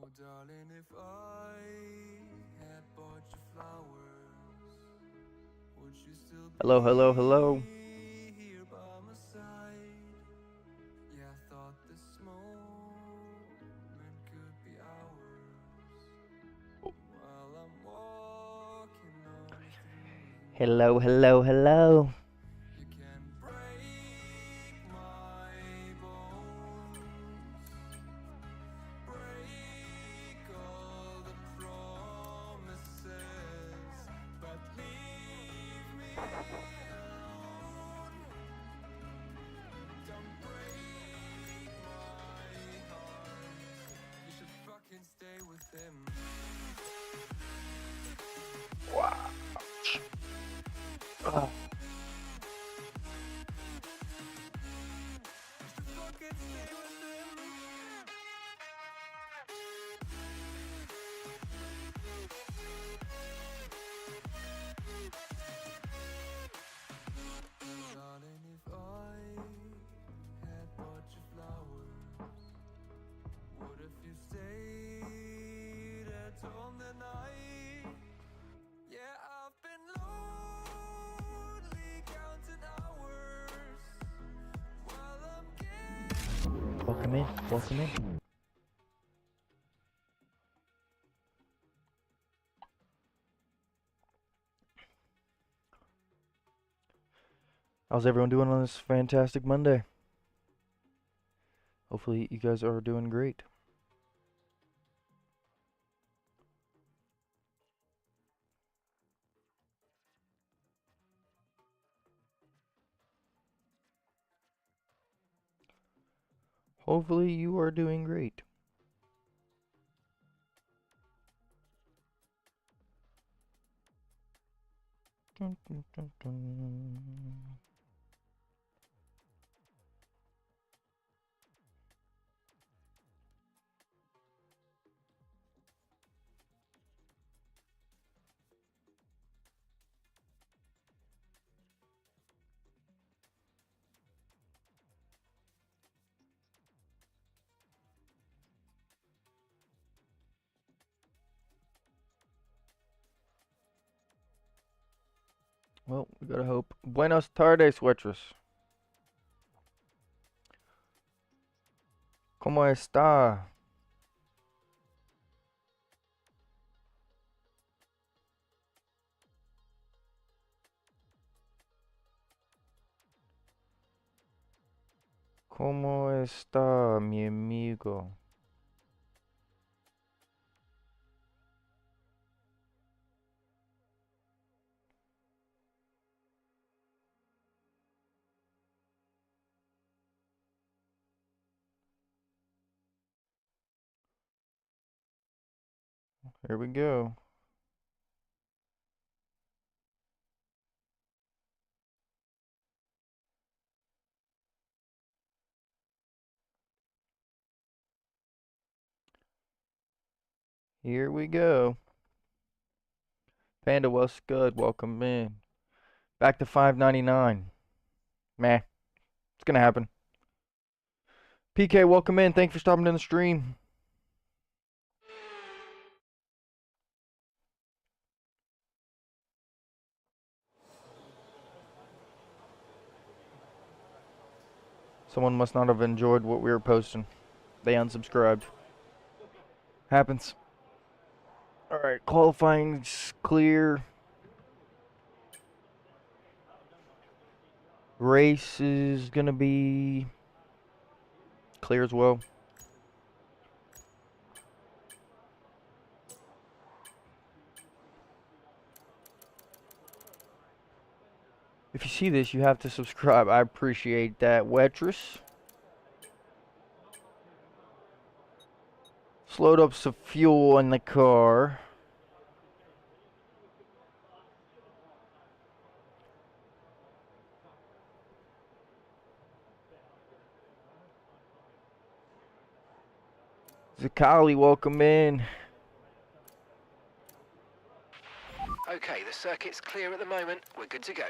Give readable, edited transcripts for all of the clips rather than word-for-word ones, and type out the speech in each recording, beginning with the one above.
Oh, darling, if I had bought you flowers, would you still Hello, hello, hello. be here by my side? Yeah, I thought this moment could be ours while I'm walking on you through the Hello, night. hello, hello. You can break my bones, break all the promises, but leave me alone. Don't break my heart. You should fucking stay with him. Wow. Oh. You should fucking stay with him. Darling, if I had bought you flowers, what if you stayed at home the night? Yeah, I've been lonely counting hours while I'm getting Welcome in, welcome in. How's everyone doing on this fantastic Monday? Hopefully you guys are doing great. Hopefully you are doing great. Dun, dun, dun, dun. Well, we gotta hope. Buenos tardes, waitress. ¿Cómo está? ¿Cómo está, mi amigo? Here we go. Here we go. Panda, what's good? Welcome in. Back to 5.99. Meh. It's gonna happen. PK, welcome in. Thanks for stopping in the stream. Someone must not have enjoyed what we were posting. They unsubscribed. Happens. Alright, qualifying's clear. Race is gonna be clear as well. If you see this, you have to subscribe. I appreciate that, waitress. Slowed up some fuel in the car. Zakali, welcome in. Okay, the circuit's clear at the moment. We're good to go.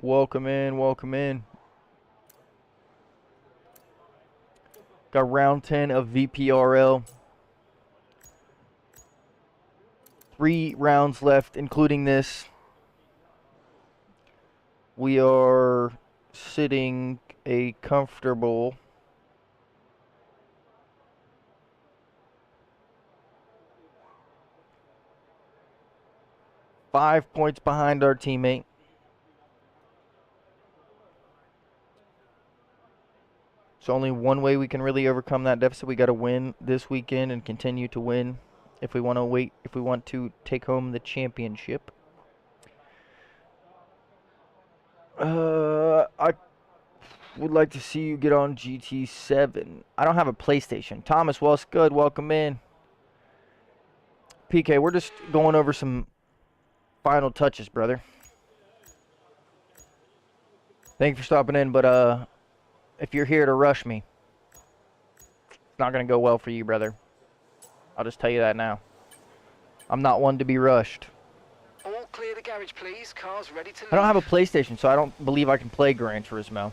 Welcome in, welcome in. Got round 10 of VPRL. 3 rounds left, including this. We are sitting a comfortable 5 points behind our teammate. So only one way we can really overcome that deficit. We got to win this weekend and continue to win if we want to take home the championship. I would like to see you get on GT7. I don't have a PlayStation. Thomas, what's good? Welcome in. PK, we're just going over some final touches, brother. Thank you for stopping in, but if you're here to rush me, it's not going to go well for you, brother. I'll just tell you that now. I'm not one to be rushed. All clear the garage, please. Cars ready to leave. I don't have a PlayStation, so I don't believe I can play Gran Turismo.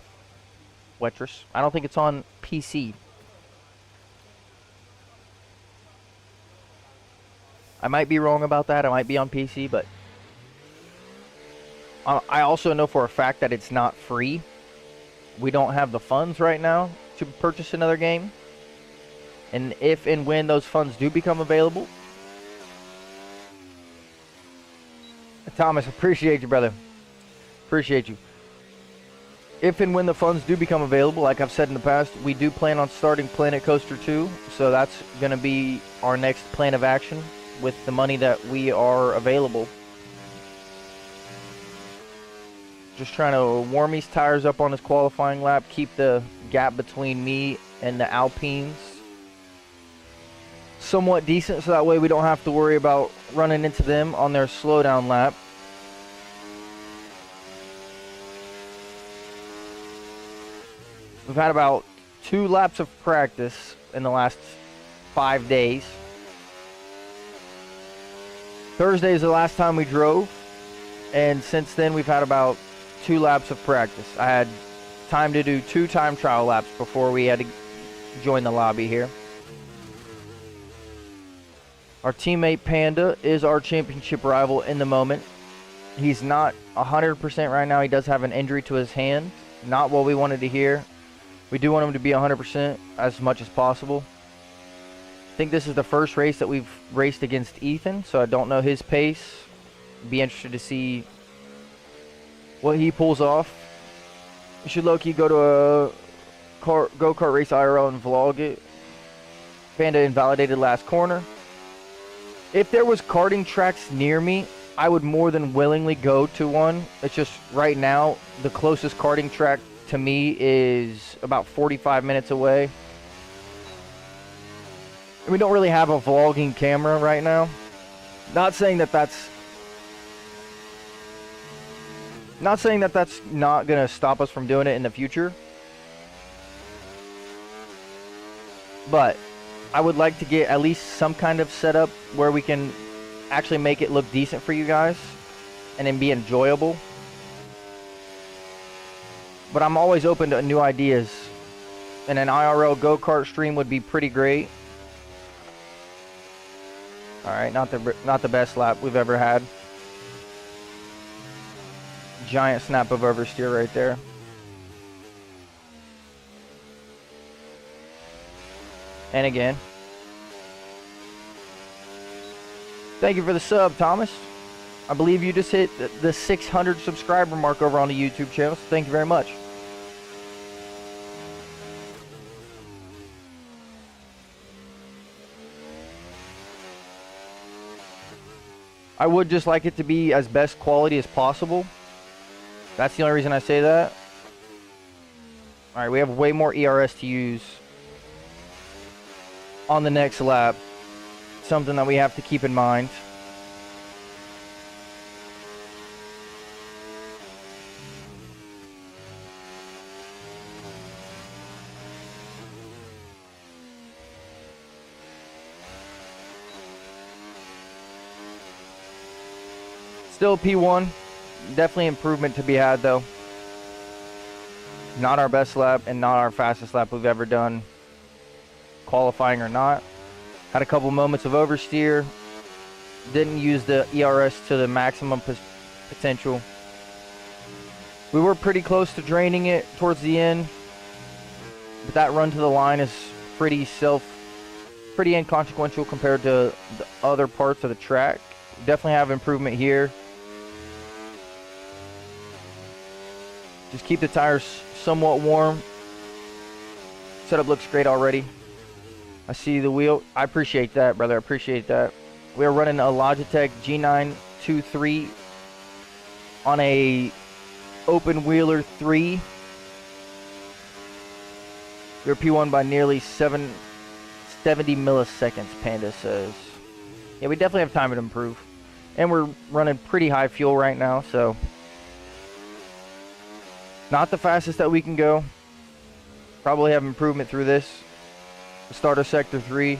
Wetris. I don't think it's on PC. I might be wrong about that. I might be on PC, but I also know for a fact that it's not free. We don't have the funds right now to purchase another game. And if and when those funds do become available, Thomas, appreciate you, brother. Appreciate you. If and when the funds do become available, like I've said in the past, we do plan on starting Planet Coaster 2. So that's going to be our next plan of action with the money that we are available. Just trying to warm these tires up on this qualifying lap, keep the gap between me and the Alpines somewhat decent, so that way we don't have to worry about running into them on their slowdown lap. We've had about 2 laps of practice in the last 5 days. Thursday is the last time we drove, and since then we've had about 2 laps of practice. I had time to do 2 time trial laps before we had to join the lobby here. Our teammate Panda is our championship rival in the moment. He's not 100% right now. He does have an injury to his hand. Not what we wanted to hear. We do want him to be 100% as much as possible. I think this is the first race that we've raced against Ethan, so I don't know his pace. Be interested to see what he pulls off. You should low-key go to a go-kart race IRL and vlog it. Panda invalidated last corner. If there was karting tracks near me, I would more than willingly go to one. It's just right now, the closest karting track to me is about 45 minutes away. And we don't really have a vlogging camera right now. Not saying that that's not going to stop us from doing it in the future. But I would like to get at least some kind of setup where we can actually make it look decent for you guys and then be enjoyable. But I'm always open to new ideas, and an IRL go-kart stream would be pretty great. All right, not the best lap we've ever had. Giant snap of oversteer right there. And again. Thank you for the sub, Thomas. I believe you just hit the 600 subscriber mark over on the YouTube channel, so thank you very much. I would just like it to be as best quality as possible. That's the only reason I say that. Alright, we have way more ERS to use on the next lap. Something that we have to keep in mind. Still P1. Definitely improvement to be had though. Not our best lap and not our fastest lap we've ever done. qualifying or not. Had a couple moments of oversteer. Didn't use the ERS to the maximum potential. We were pretty close to draining it towards the end, but that run to the line is pretty inconsequential compared to the other parts of the track. Definitely have improvement here. Just keep the tires somewhat warm. Setup looks great already. I see the wheel. I appreciate that, brother. I appreciate that. We are running a Logitech G923 on a open wheeler 3. We're P1 by nearly 70 milliseconds, Panda says. Yeah, we definitely have time to improve. And we're running pretty high fuel right now, so not the fastest that we can go. Probably have improvement through this. The start of Sector 3.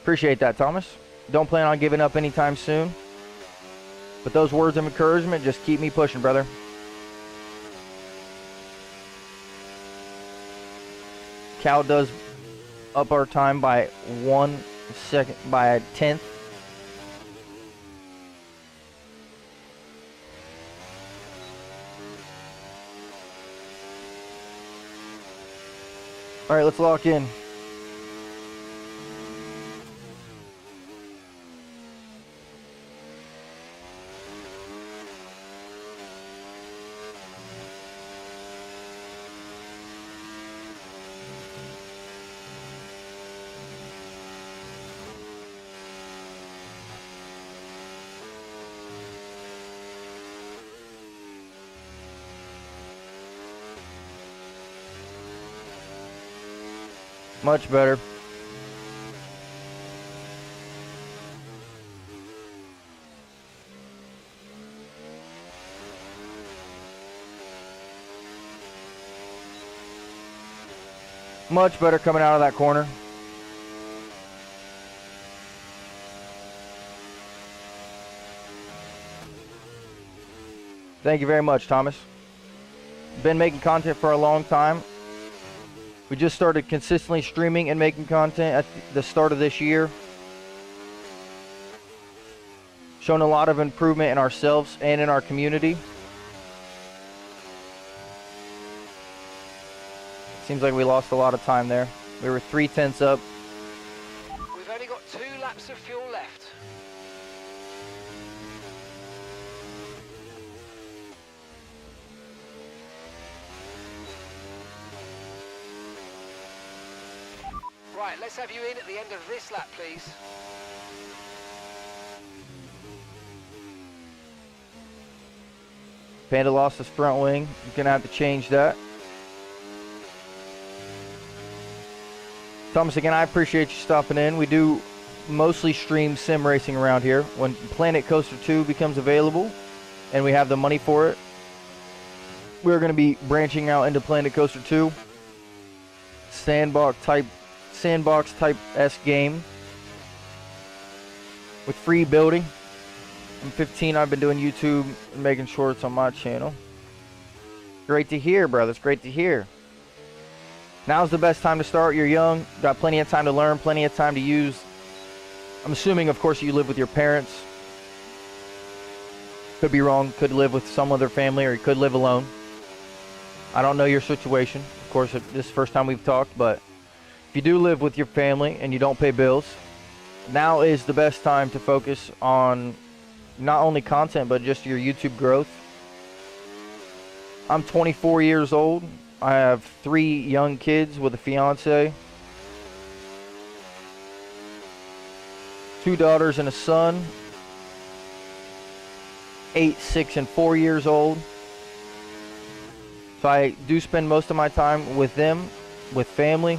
Appreciate that, Thomas. Don't plan on giving up anytime soon. But those words of encouragement just keep me pushing, brother. Cal does up our time by 1 second, by a tenth. All right, let's lock in. Much better. Much better coming out of that corner. Thank you very much, Thomas. Been making content for a long time. We just started consistently streaming and making content at the start of this year. Shown a lot of improvement in ourselves and in our community. Seems like we lost a lot of time there. We were 3/10 up. We've only got 2 laps of fuel left. Right, let's have you in at the end of this lap, please. Panda lost his front wing. You're gonna have to change that. Thomas, again, I appreciate you stopping in. We do mostly stream sim racing around here. When Planet Coaster 2 becomes available and we have the money for it, we're going to be branching out into Planet Coaster 2. Sandbox type-esque game with free building. I'm 15. I've been doing YouTube and making shorts on my channel. Great to hear, brother. It's great to hear. Now's the best time to start. You're young, got plenty of time to learn, plenty of time to use. I'm assuming, of course, you live with your parents. Could be wrong, could live with some other family, or you could live alone. I don't know your situation. Of course, this is the first time we've talked, but if you do live with your family and you don't pay bills, now is the best time to focus on not only content, but just your YouTube growth. I'm 24 years old. I have 3 young kids with a fiance, 2 daughters and a son, 8, 6, and 4 years old. So I do spend most of my time with them, with family,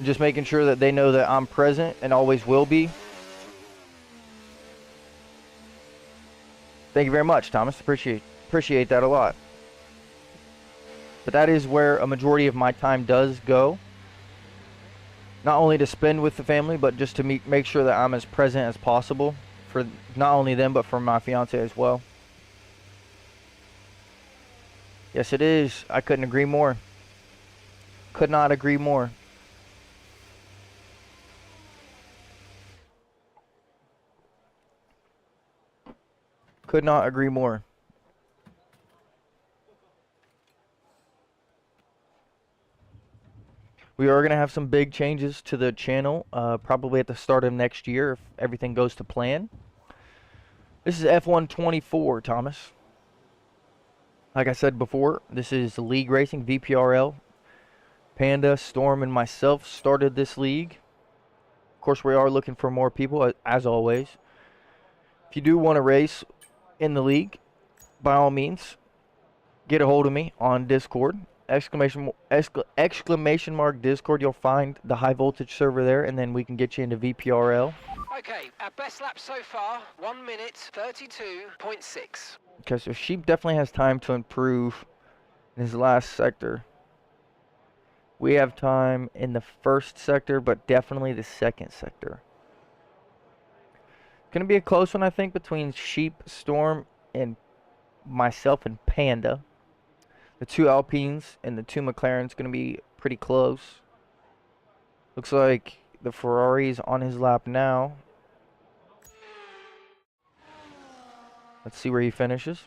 just making sure that they know that I'm present and always will be. Thank you very much, Thomas. Appreciate that a lot. But that is where a majority of my time does go. Not only to spend with the family, but just to make sure that I'm as present as possible for not only them, but for my fiance as well. Yes, it is. I couldn't agree more. Could not agree more. Could not agree more. We are going to have some big changes to the channel, probably at the start of next year if everything goes to plan. This is F124, Thomas. Like I said before, this is league racing, VPRL. Panda, Storm, and myself started this league. Of course, we are looking for more people, as always. If you do want to race in the league, by all means, get a hold of me on Discord. Exclamation mark Discord. You'll find the high voltage server there, and then we can get you into VPRL. Okay, our best lap so far, 1 minute 32.6. Okay, so Sheep definitely has time to improve in his last sector. We have time in the first sector, but definitely the second sector. It's going to be a close one, I think, between Sheep, Storm, and myself and Panda. The 2 Alpines and the 2 McLarens going to be pretty close. Looks like the Ferrari's on his lap now. Let's see where he finishes.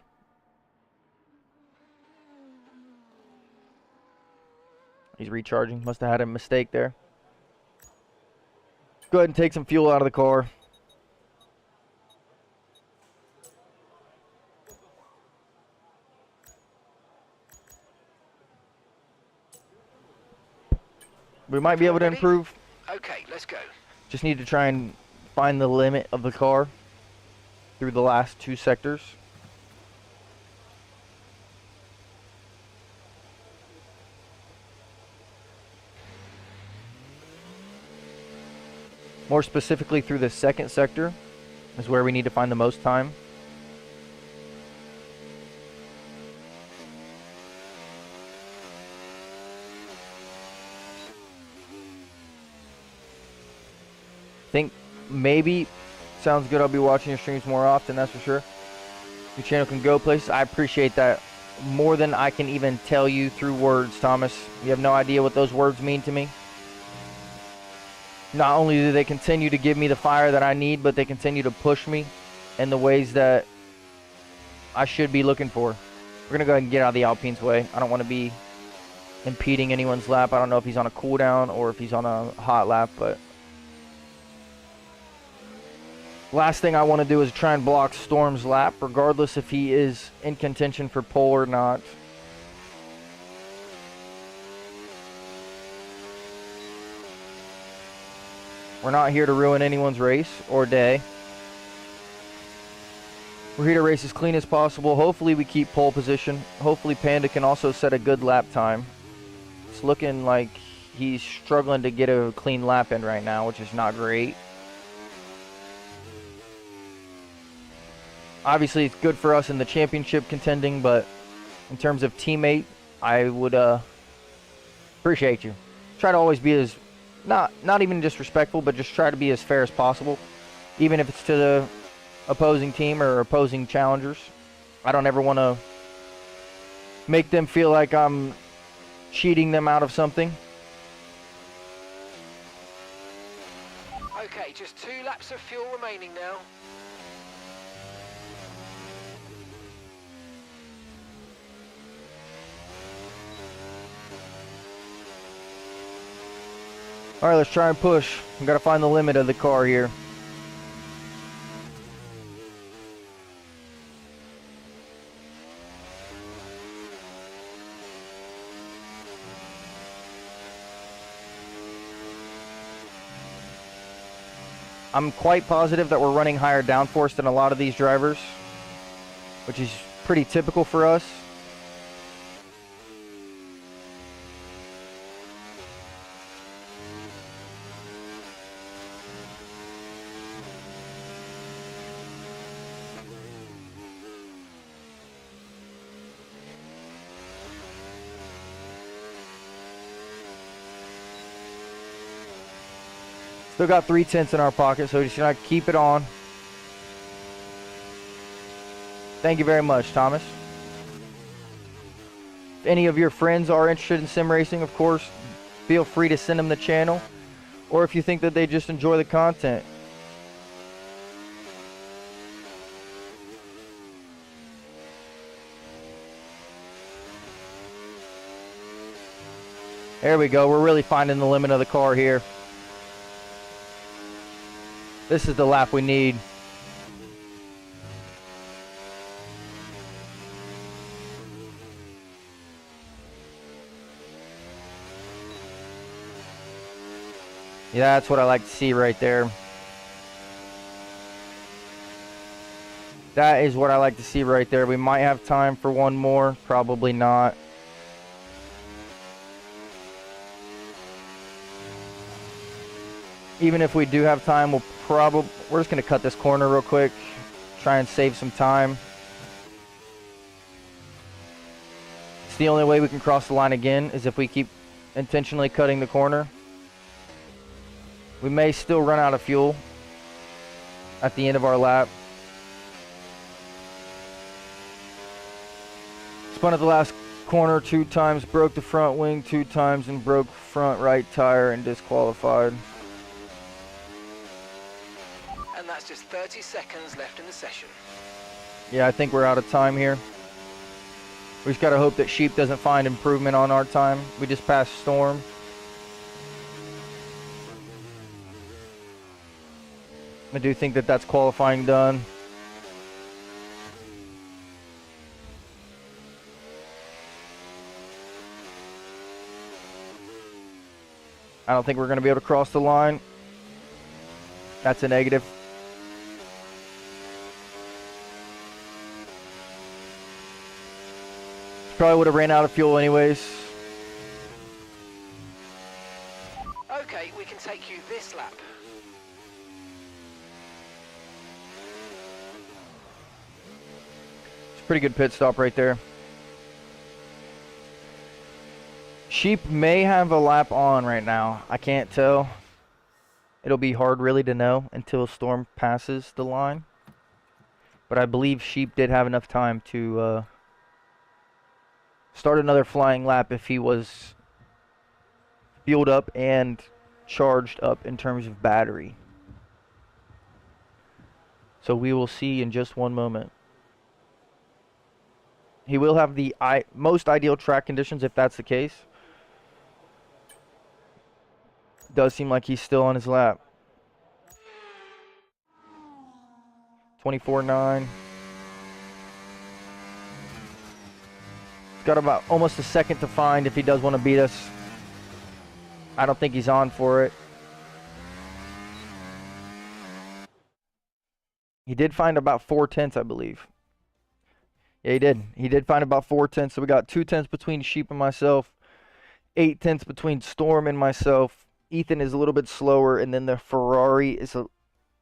He's recharging. Must have had a mistake there. Go ahead and take some fuel out of the car. We might be able to improve. Okay, let's go. Just need to try and find the limit of the car through the last 2 sectors. More specifically through the second sector is where we need to find the most time. Think maybe sounds good. I'll be watching your streams more often, that's for sure. Your channel can go places. I appreciate that more than I can even tell you through words, Thomas. You have no idea what those words mean to me. Not only do they continue to give me the fire that I need, but they continue to push me in the ways that I should be looking for. We're going to go ahead and get out of the Alpine's way. I don't want to be impeding anyone's lap. I don't know if he's on a cooldown or if he's on a hot lap, but last thing I want to do is try and block Storm's lap, regardless if he is in contention for pole or not. We're not here to ruin anyone's race or day. We're here to race as clean as possible. Hopefully we keep pole position. Hopefully Panda can also set a good lap time. It's looking like he's struggling to get a clean lap in right now, which is not great. Obviously it's good for us in the championship contending, but in terms of teammate, I would appreciate you. Try to always be as not even disrespectful, but just try to be as fair as possible, even if it's to the opposing team or opposing challengers. I don't ever want to make them feel like I'm cheating them out of something. Okay, just 2 laps of fuel remaining now. Alright, let's try and push. We've got to find the limit of the car here. I'm quite positive that we're running higher downforce than a lot of these drivers, which is pretty typical for us. Still got 3/10 in our pocket, so just gonna keep it on. Thank you very much, Thomas. If any of your friends are interested in sim racing, of course, feel free to send them the channel, or if you think that they just enjoy the content. There we go. We're really finding the limit of the car here. This is the lap we need. Yeah, that's what I like to see right there. That is what I like to see right there. We might have time for one more. Probably not. Even if we do have time, we're just going to cut this corner real quick. Try and save some time. It's the only way we can cross the line again is if we keep intentionally cutting the corner. We may still run out of fuel at the end of our lap. Spun at the last corner 2 times, broke the front wing 2 times, and broke front right tire and disqualified. And that's just 30 seconds left in the session. Yeah, I think we're out of time here. We just got to hope that Sheep doesn't find improvement on our time. We just passed Storm. I do think that that's qualifying done. I don't think we're going to be able to cross the line. That's a negative. Probably would have ran out of fuel anyways. Okay, we can take you this lap. It's a pretty good pit stop right there. Sheep may have a lap on right now. I can't tell. It'll be hard really to know until Storm passes the line. But I believe Sheep did have enough time to start another flying lap if he was fueled up and charged up in terms of battery. So we will see in just one moment. He will have the most ideal track conditions if that's the case. Does seem like he's still on his lap. 24.9. He's got about almost a second to find if he does want to beat us. I don't think he's on for it. He did find about 4/10, I believe. Yeah, he did. He did find about 4/10. So we got 2/10 between Sheep and myself. 8/10 between Storm and myself. Ethan is a little bit slower, and then the Ferrari is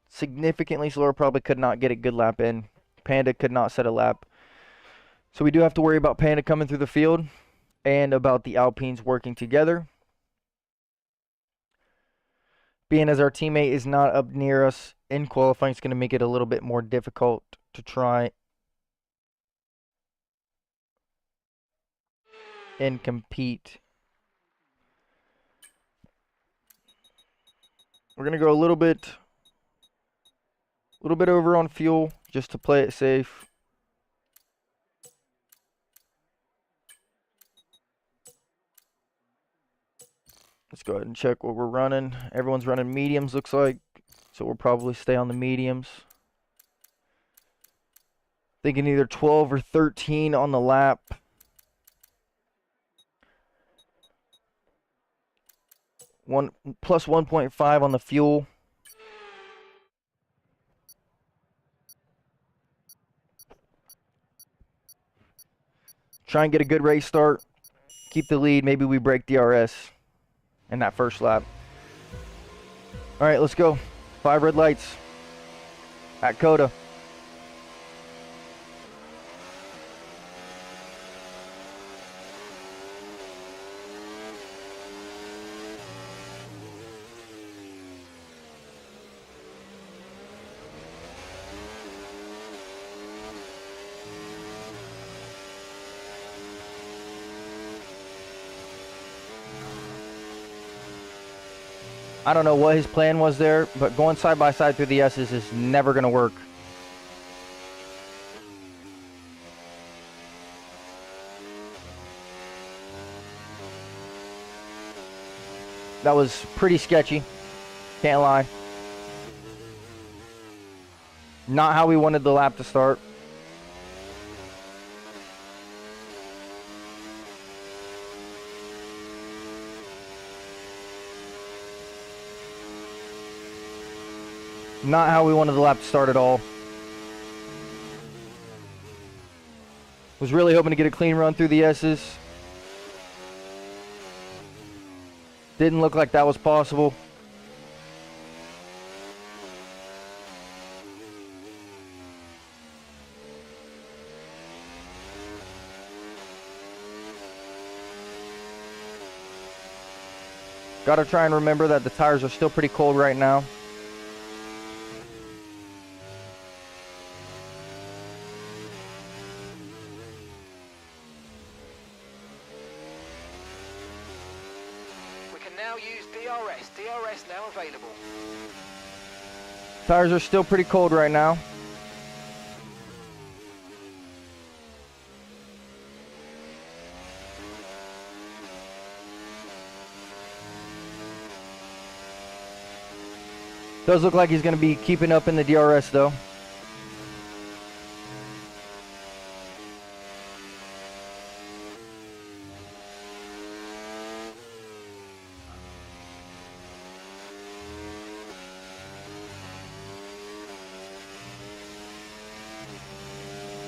significantly slower. Probably could not get a good lap in. Panda could not set a lap. So we do have to worry about Panda coming through the field and about the Alpines working together. Being as our teammate is not up near us in qualifying, it's going to make it a little bit more difficult to try and compete. We're going to go a little bit over on fuel just to play it safe. Let's go ahead and check what we're running. Everyone's running mediums, looks like. So we'll probably stay on the mediums. Thinking either 12 or 13 on the lap. Plus 1.5 on the fuel. Try and get a good race start. Keep the lead. Maybe we break DRS in that first lap. All right, let's go. 5 red lights at COTA. I don't know what his plan was there, but going side by side through the S's is never going to work. That was pretty sketchy. Can't lie. Not how we wanted the lap to start. Not how we wanted the lap to start at all. Was really hoping to get a clean run through the S's. Didn't look like that was possible. Gotta try and remember that the tires are still pretty cold right now. We can now use DRS. DRS now available. Tires are still pretty cold right now. Does look like he's going to be keeping up in the DRS though.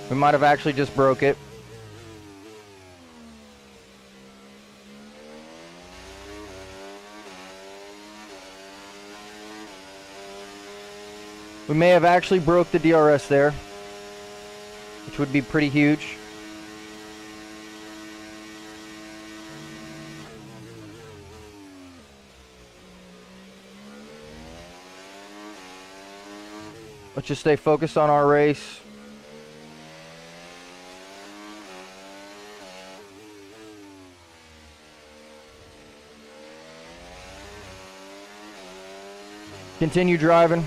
We might have actually just broke it. We may have actually broke the DRS there, which would be pretty huge. Let's just stay focused on our race. Continue driving.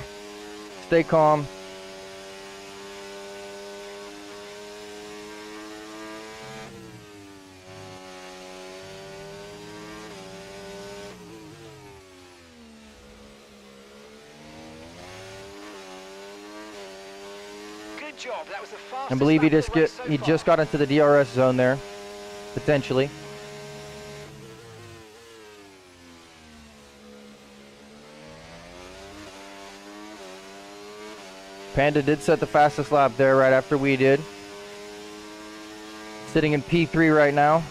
Stay calm. Good job. That was the fastest I believe he lap of the race so he far. just got into the DRS zone there, potentially. Panda did set the fastest lap there right after we did. Sitting in P3 right now.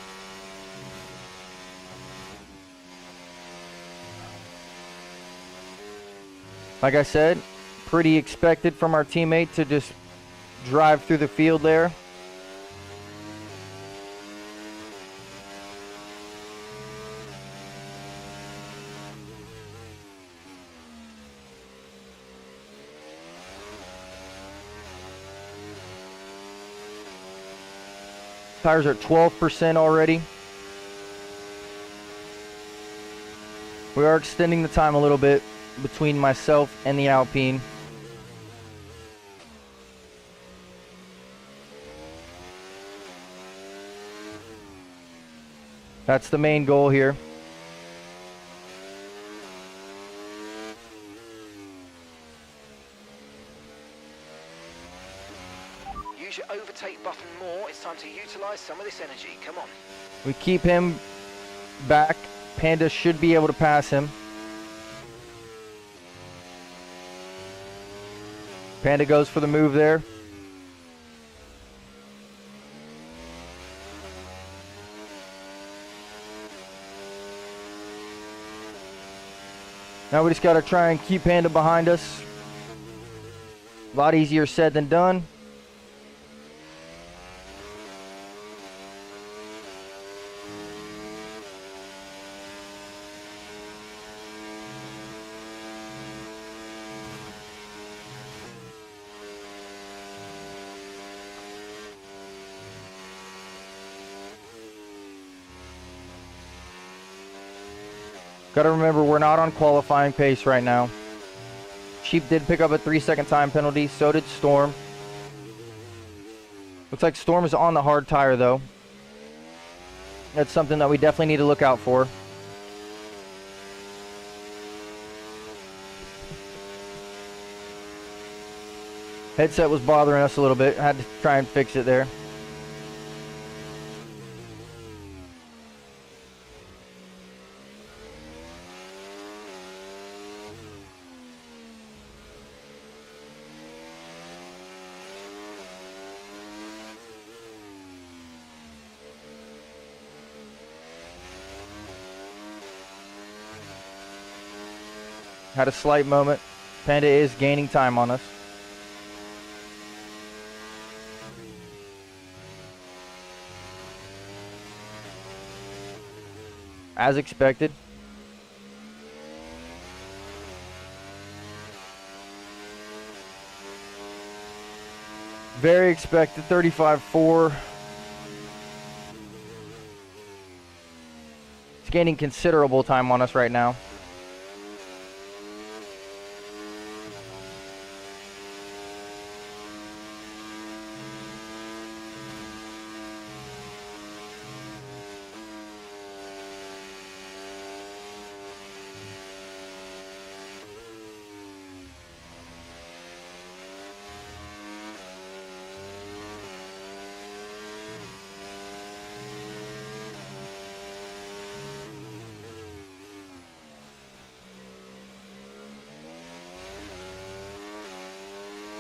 Like I said, pretty expected from our teammate to just drive through the field there. Tires are at 12% already. We are extending the time a little bit between myself and the Alpine. That's the main goal here. Use your overtake button more. It's time to utilize some of this energy. Come on. We keep him back. Panda should be able to pass him. Panda goes for the move there. Now we just got to try and keep Panda behind us. A lot easier said than done. Got to remember, we're not on qualifying pace right now. Sheep did pick up a 3-second time penalty. So did Storm. Looks like Storm is on the hard tire, though. That's something that we definitely need to look out for. Headset was bothering us a little bit. Had to try and fix it there. Had a slight moment. Panda is gaining time on us. As expected. Very expected. 35.4. It's gaining considerable time on us right now.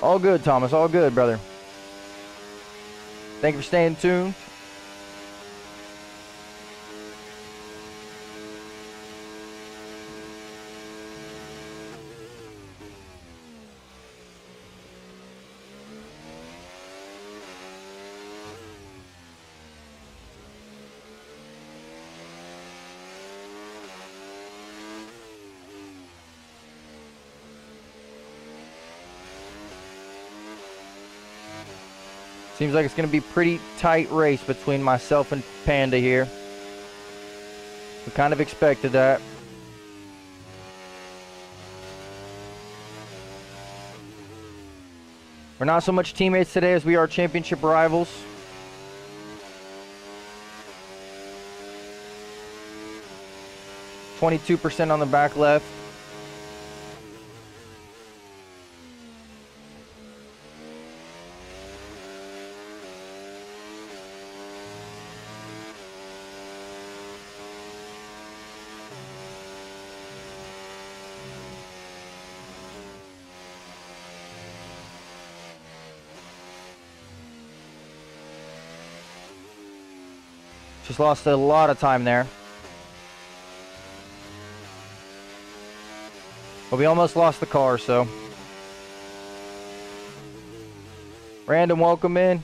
All good, Thomas. All good, brother. Thank you for staying tuned. Seems like it's going to be a pretty tight race between myself and Panda here. We kind of expected that. We're not so much teammates today as we are championship rivals. %22% on the back left. Just lost a lot of time there. But we almost lost the car, so. Random welcome in.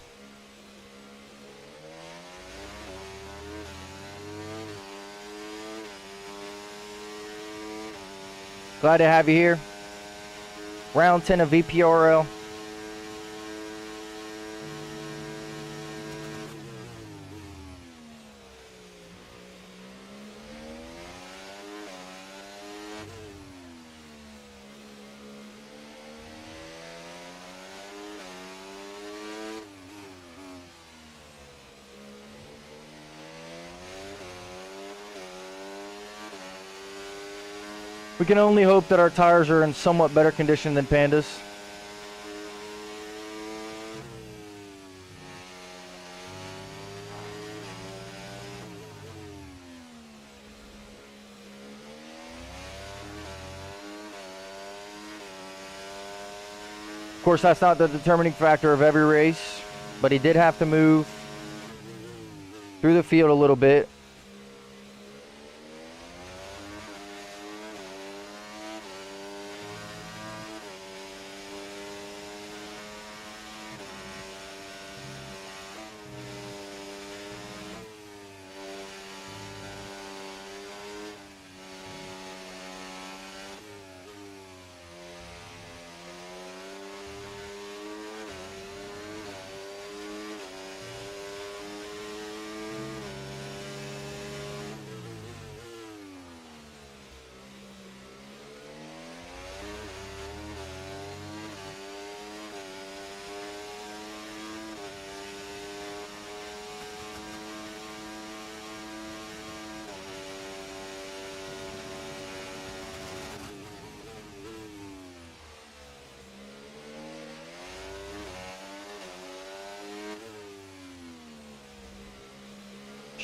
Glad to have you here. Round 10 of VPRL. We can only hope that our tires are in somewhat better condition than Panda's. Of course, that's not the determining factor of every race, but he did have to move through the field a little bit.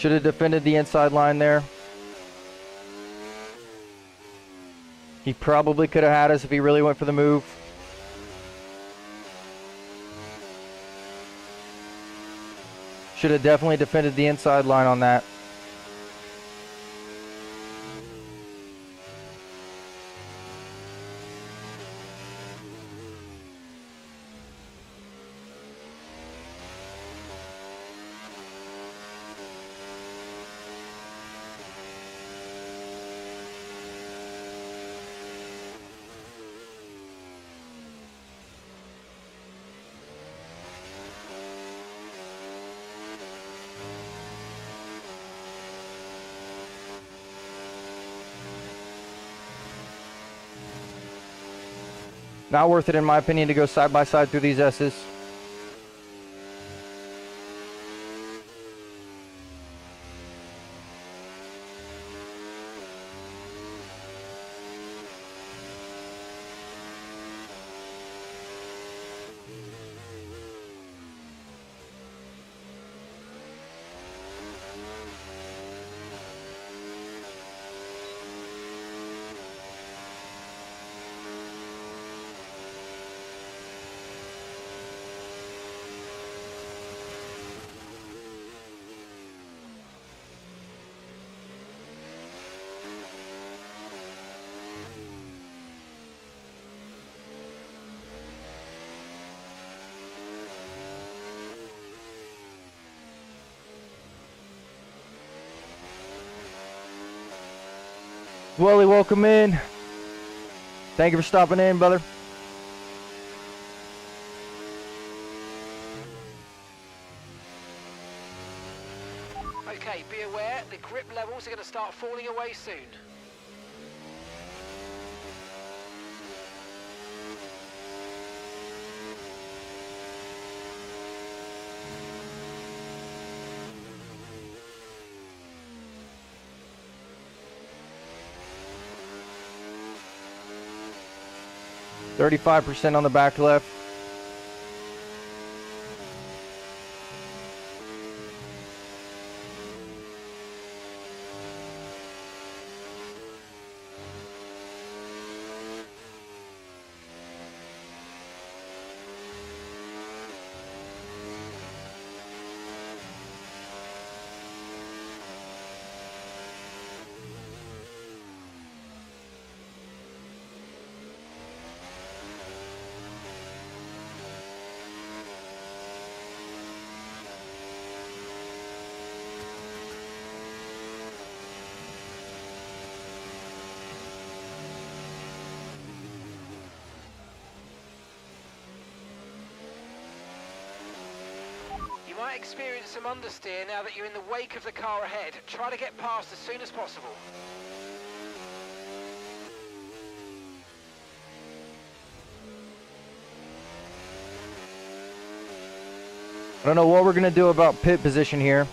Should have defended the inside line there. He probably could have had us if he really went for the move. Should have definitely defended the inside line on that. Not worth it, in my opinion, to go side by side through these S's. Wally, welcome in. Thank you for stopping in, brother. Okay, be aware, the grip levels are going to start falling away soon. %35% on the back left. You might experience some understeer now that you're in the wake of the car ahead. Try to get past as soon as possible. I don't know what we're going to do about pit position here.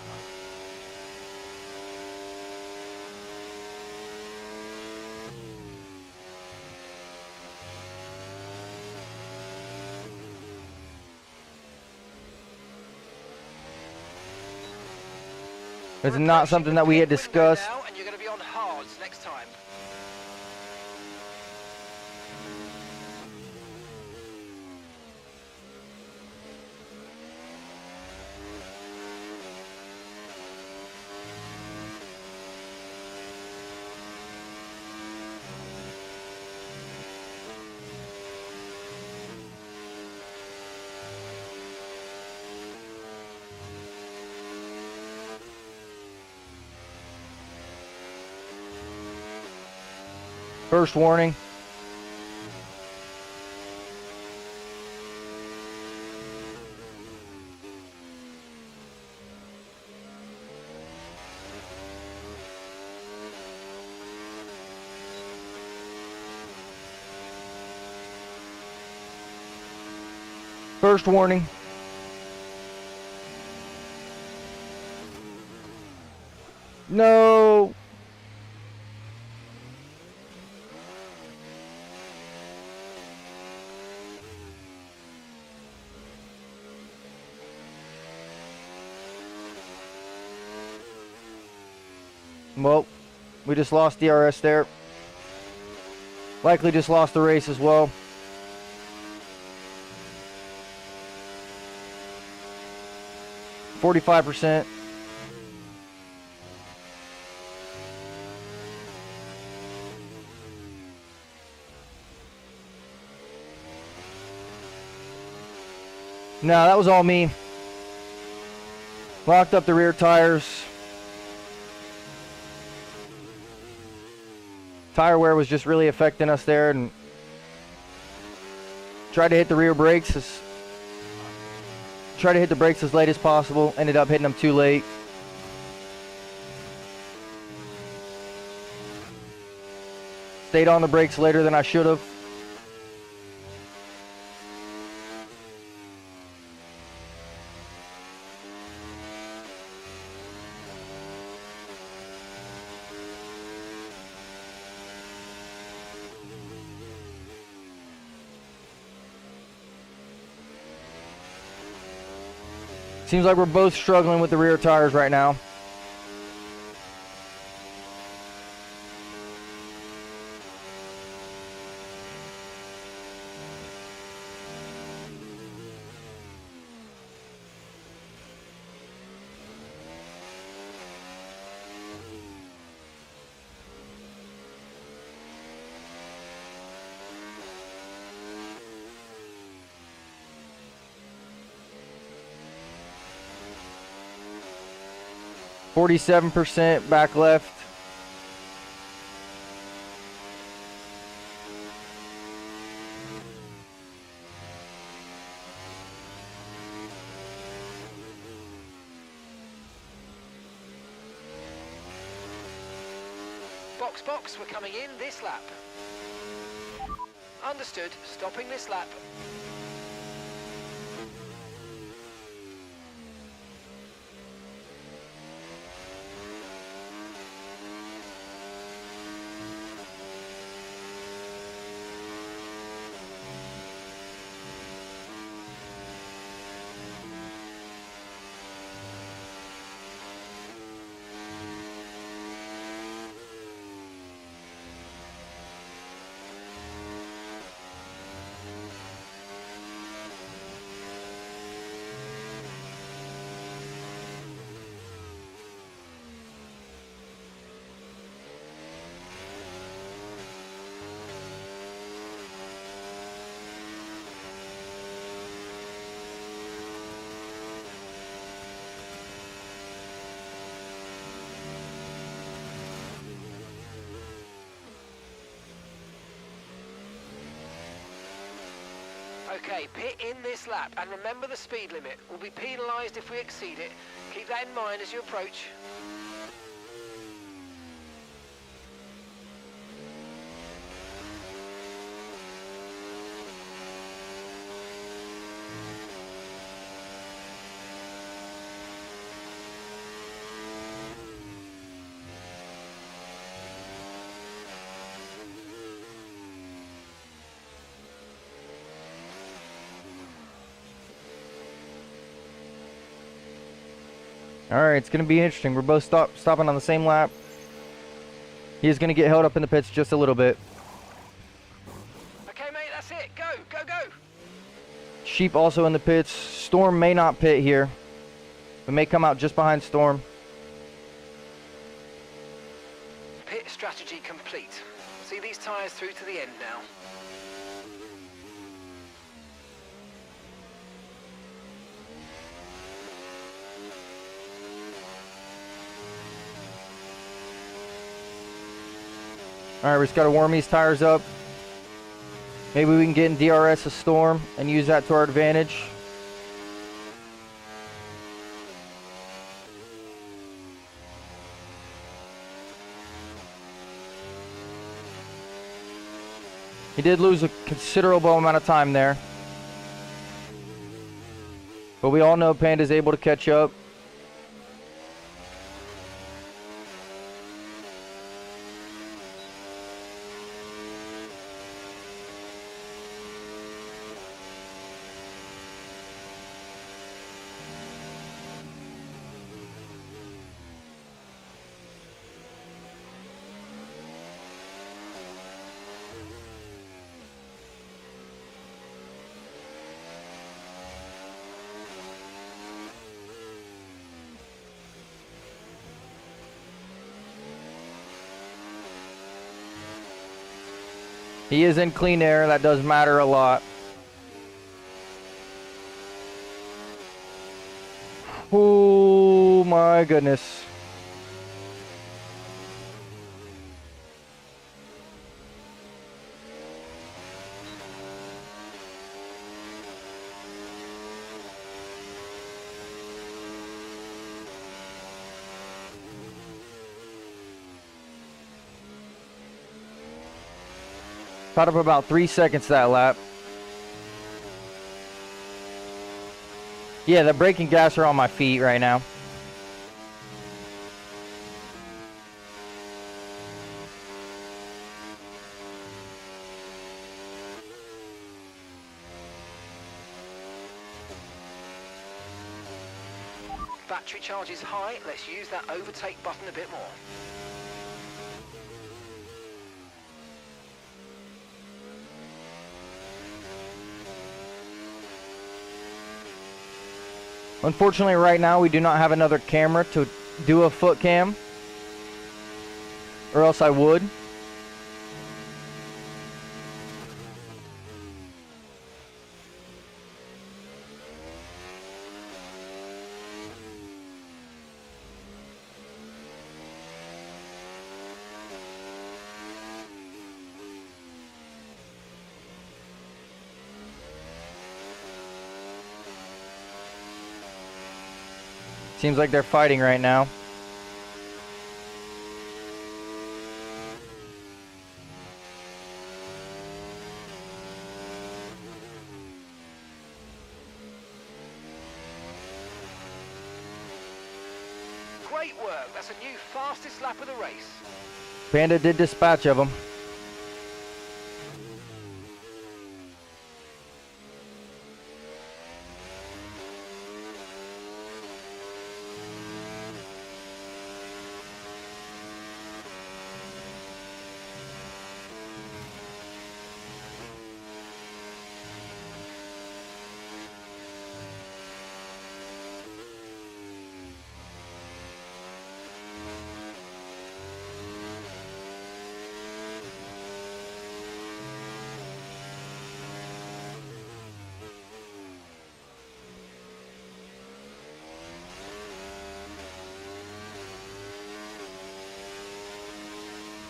It's not something that we had discussed. Now, and you're going to be on hards next time. First warning. First warning. No. Well, we just lost DRS there. Likely just lost the race as well. %45. No, that was all me. Locked up the rear tires. Tire wear was just really affecting us there, and tried to hit the rear brakes Try to hit the brakes as late as possible. Ended up hitting them too late. Stayed on the brakes later than I should have. Seems like we're both struggling with the rear tires right now. %47 back left. Box, we're coming in this lap. Understood, stopping this lap. Okay, pit in this lap, and remember the speed limit. We'll be penalised if we exceed it. Keep that in mind as you approach. Alright, it's going to be interesting. We're both stopping on the same lap. He is going to get held up in the pits just a little bit. Okay, mate, that's it. Go, go, go. Sheep also in the pits. Storm may not pit here. We may come out just behind Storm. Pit strategy complete. See these tyres through to the end now. Alright, we just got to warm these tires up. Maybe we can get in DRS a Storm and use that to our advantage. He did lose a considerable amount of time there. But we all know Panda's able to catch up. He is in clean air. That does matter a lot. Oh my goodness. Caught up about 3 seconds that lap. Yeah, the brake and gas are on my feet right now. Battery charge is high. Let's use that overtake button a bit more. Unfortunately, right now, we do not have another camera to do a foot cam, or else I would. Seems like they're fighting right now. Great work. That's a new fastest lap of the race. Panda did dispatch of them.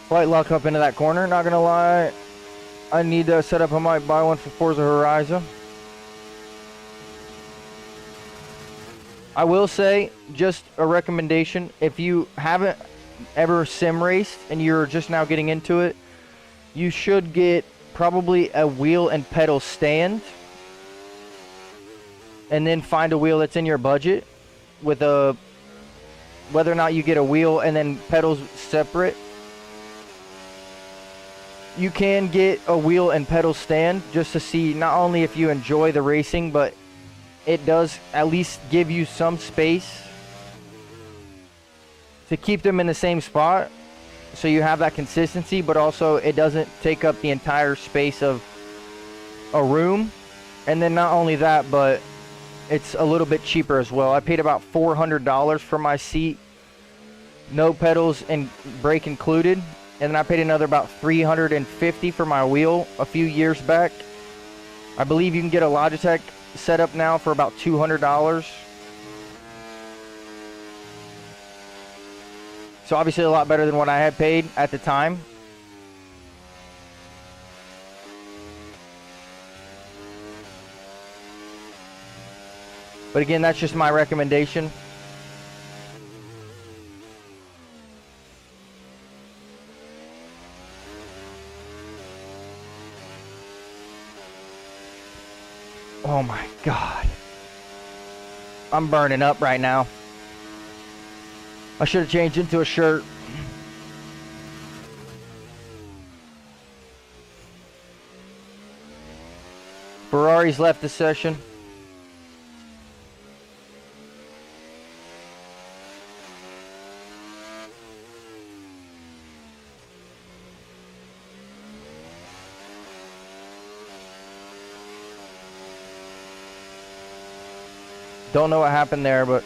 Slight luck up into that corner, not gonna lie. I need to set up, I might buy one for Forza Horizon. I will say, just a recommendation, if you haven't ever sim raced and you're just now getting into it, you should get probably a wheel and pedal stand, and then find a wheel that's in your budget with a, whether or not you get a wheel and then pedals separate. You can get a wheel and pedal stand just to see not only if you enjoy the racing, but it does at least give you some space to keep them in the same spot, so you have that consistency, but also it doesn't take up the entire space of a room. And then not only that, but it's a little bit cheaper as well. I paid about $400 for my seat, no pedals and brake included. And then I paid another about $350 for my wheel a few years back. I believe you can get a Logitech setup now for about $200. So obviously a lot better than what I had paid at the time. But again, that's just my recommendation. Oh my God. I'm burning up right now. I should have changed into a shirt. Ferrari's left the session. Don't know what happened there, but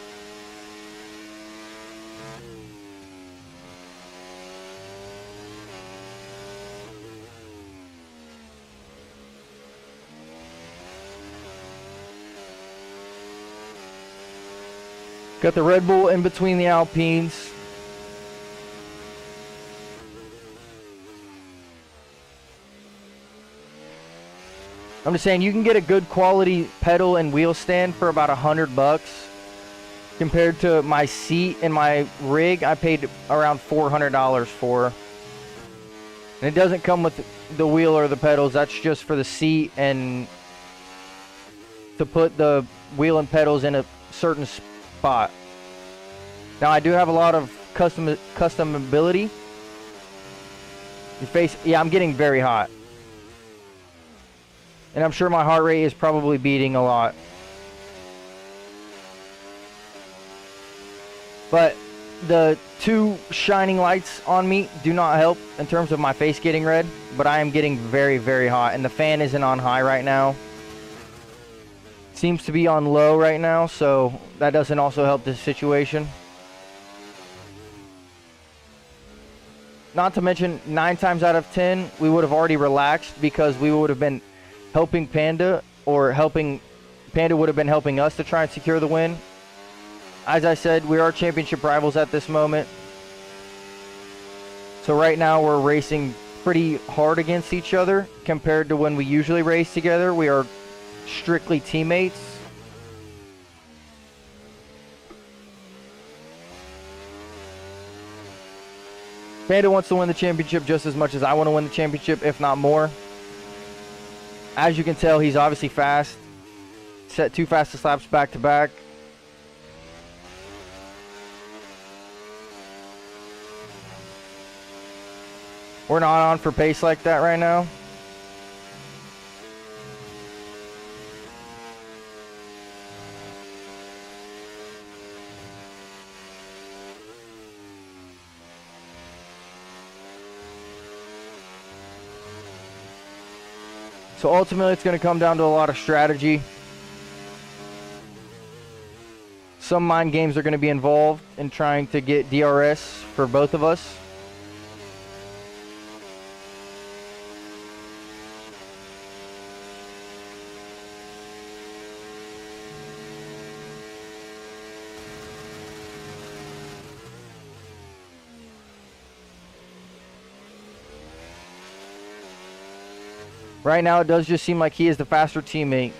Got the Red Bull in between the Alpines. I'm just saying, you can get a good quality pedal and wheel stand for about $100. Compared to my seat and my rig, I paid around $400 for. And it doesn't come with the wheel or the pedals. That's just for the seat and to put the wheel and pedals in a certain spot. Now I do have a lot of customability. Your face, yeah, I'm getting very hot. And I'm sure my heart rate is probably beating a lot. But the two shining lights on me do not help in terms of my face getting red. But I am getting very, very hot. And the fan isn't on high right now. Seems to be on low right now. So that doesn't also help this situation. Not to mention, 9 times out of 10, we would have already relaxed because we would have been helping Panda, or Panda would have been helping us to try and secure the win. As I said, we are championship rivals at this moment. So right now we're racing pretty hard against each other compared to when we usually race together. We are strictly teammates. Panda wants to win the championship just as much as I want to win the championship, if not more. As you can tell, he's obviously fast. Set 2 fastest laps back to back. We're not on for pace like that right now. So ultimately, it's going to come down to a lot of strategy. Some mind games are going to be involved in trying to get DRS for both of us. Right now, it does just seem like he is the faster teammate.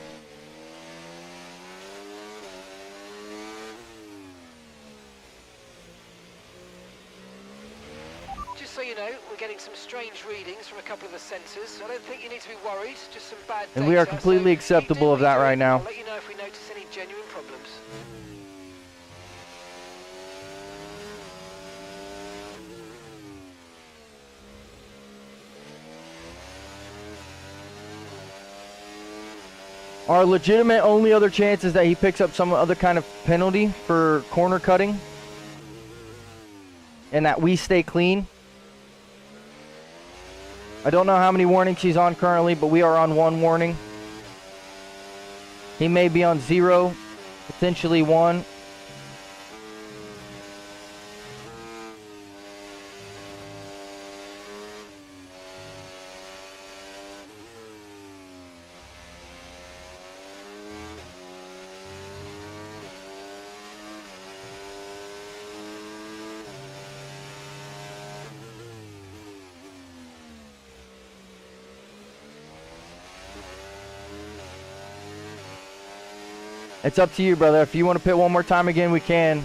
Just so you know, we're getting some strange readings from a couple of the sensors, so I don't think you need to be worried, just some bad data. And we are completely acceptable of that right now. I'll let you know if we notice any genuine problems. Our legitimate only other chance is that he picks up some other kind of penalty for corner cutting. And that we stay clean. I don't know how many warnings he's on currently, but we are on 1 warning. He may be on 0, potentially 1. It's up to you, brother. If you want to pit one more time again, we can.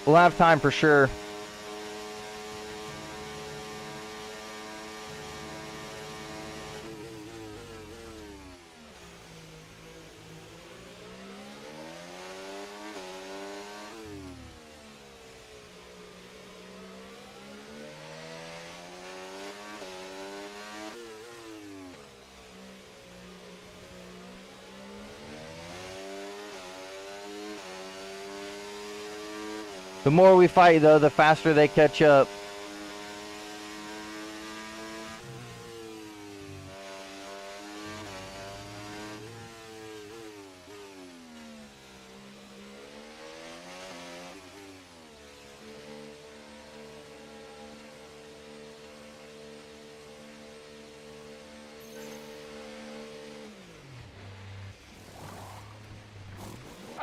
We'll have time for sure. The more we fight, though, the faster they catch up.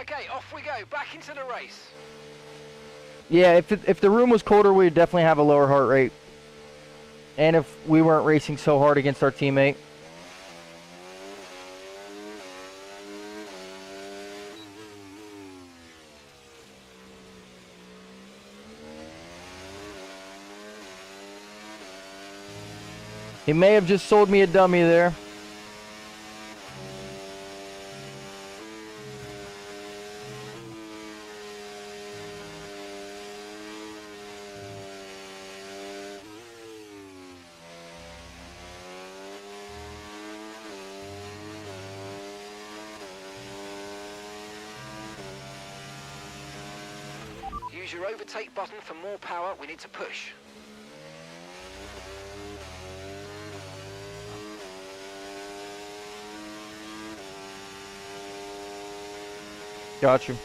Okay, Okay, off we go, back into the race. Yeah, if the room was colder, we'd definitely have a lower heart rate. And if we weren't racing so hard against our teammate. He may have just sold me a dummy there. Use your overtake button for more power. We need to push. Got you.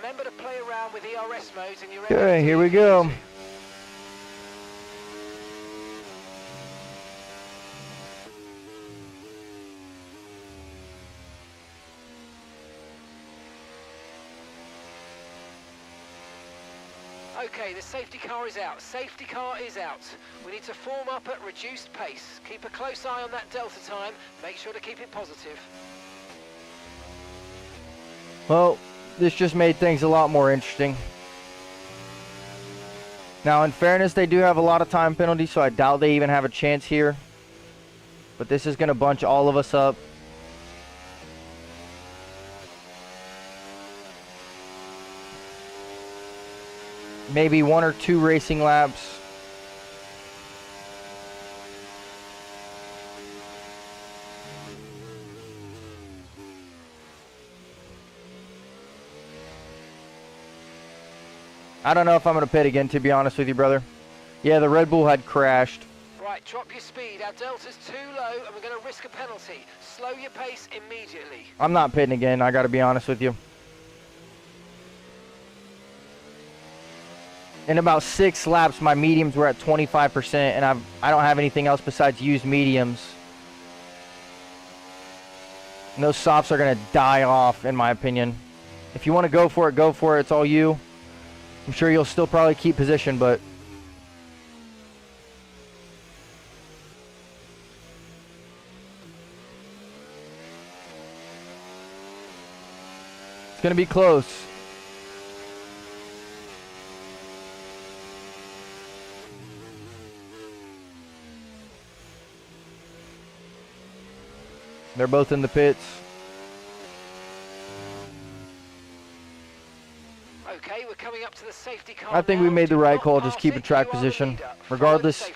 Remember to play around with ERS modes in your Okay, here we go. Okay, the safety car is out. Safety car is out. We need to form up at reduced pace. Keep a close eye on that delta time. Make sure to keep it positive. Well, this just made things a lot more interesting. Now, in fairness, they do have a lot of time penalties, so I doubt they even have a chance here. But this is going to bunch all of us up. Maybe 1 or 2 racing laps. I don't know if I'm going to pit again, to be honest with you, brother. Yeah, the Red Bull had crashed. Right, drop your speed. Our delta's too low and we're going to risk a penalty. Slow your pace immediately. I'm not pitting again, I got to be honest with you. In about 6 laps, my mediums were at 25%, and I don't have anything else besides used mediums. And those softs are going to die off, in my opinion. If you want to go for it, go for it. It's all you. I'm sure you'll still probably keep position, but... it's going to be close. They're both in the pits. Okay, we're coming up to the safety car. I think we made the right call, just keep a track position. Regardless,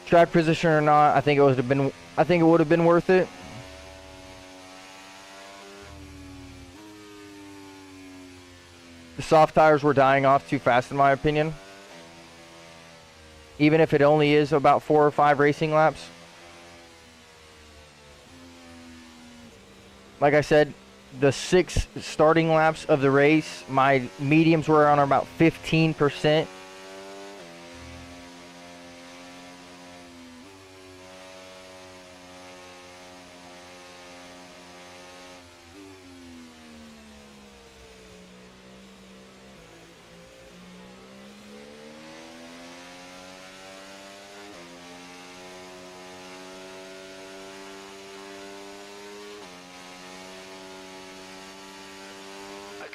track position or not, I think it would have been worth it. The soft tires were dying off too fast, in my opinion. Even if it only is about 4 or 5 racing laps. Like I said, the 6 starting laps of the race, my mediums were on about 15%.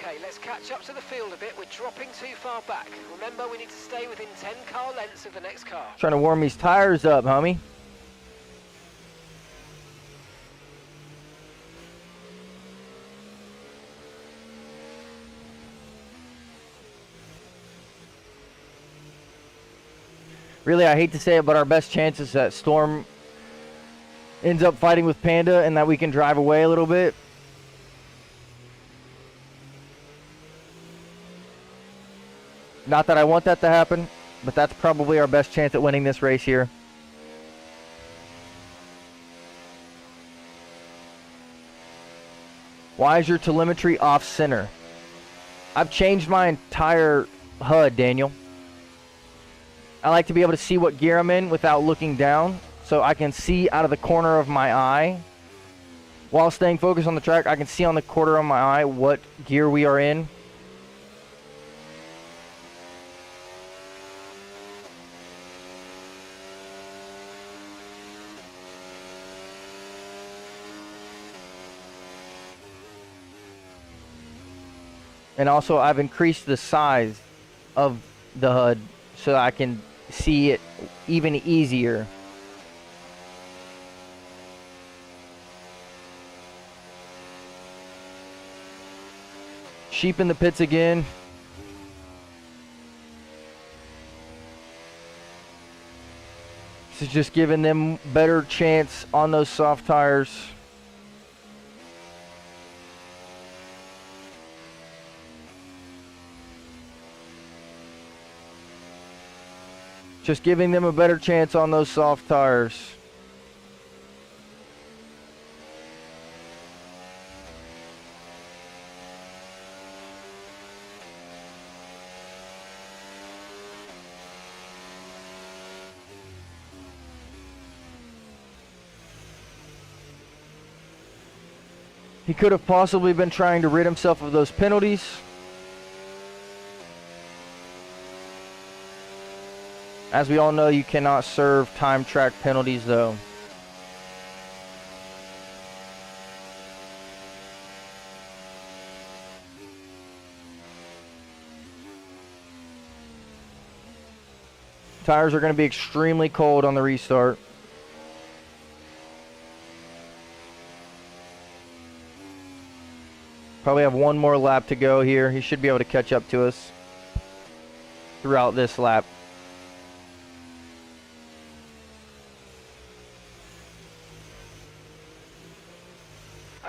Okay, let's catch up to the field a bit. We're dropping too far back. Remember, we need to stay within 10 car lengths of the next car. Trying to warm these tires up, homie. Really, I hate to say it, but our best chance is that Storm ends up fighting with Panda and that we can drive away a little bit. Not that I want that to happen, but that's probably our best chance at winning this race here. Why is your telemetry off center? I've changed my entire HUD, Daniel. I like to be able to see what gear I'm in without looking down, so I can see out of the corner of my eye. While staying focused on the track, I can see on the corner of my eye what gear we are in. And also, I've increased the size of the HUD so I can see it even easier. Sheep in the pits again. This is just giving them better chance on those soft tires. Just giving them a better chance on those soft tires. He could have possibly been trying to rid himself of those penalties. As we all know, you cannot serve time track penalties though. Tires are going to be extremely cold on the restart. Probably have one more lap to go here. He should be able to catch up to us throughout this lap.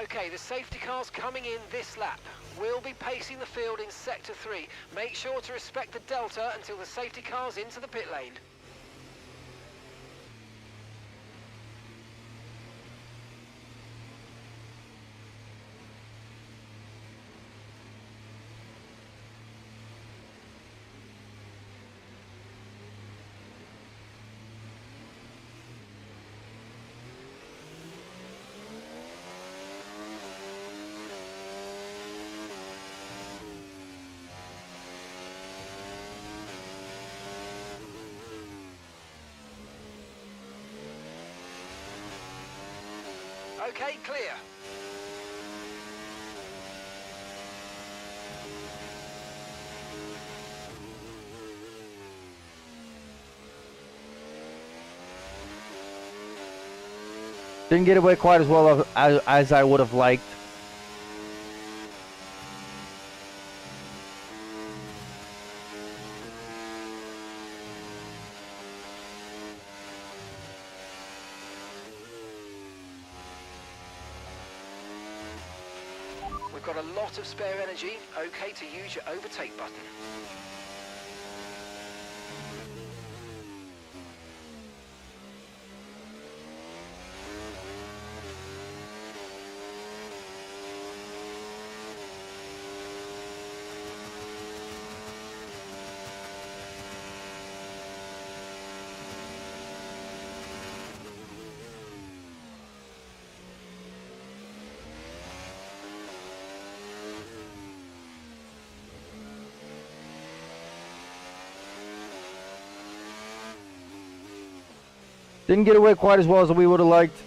Okay, the safety car's coming in this lap. We'll be pacing the field in Sector 3. Make sure to respect the delta until the safety car's into the pit lane. Okay, clear. Didn't get away quite as well as I would have liked. We've got a lot of spare energy. Okay to use your overtake button. Didn't get away quite as well as we would have liked.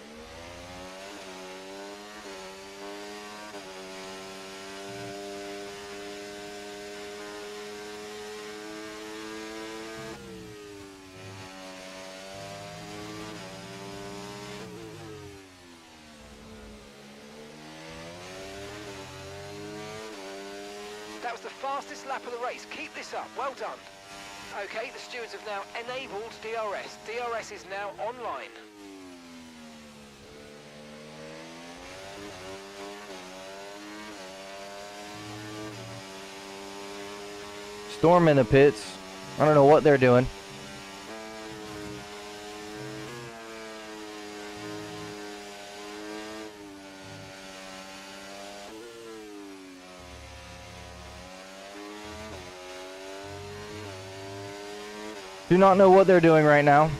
that was the fastest lap of the race. Keep this up. Well done. Okay, the stewards have now enabled DRS. DRS is now online. Storm in the pits. I don't know what they're doing. Do not know what they're doing right now.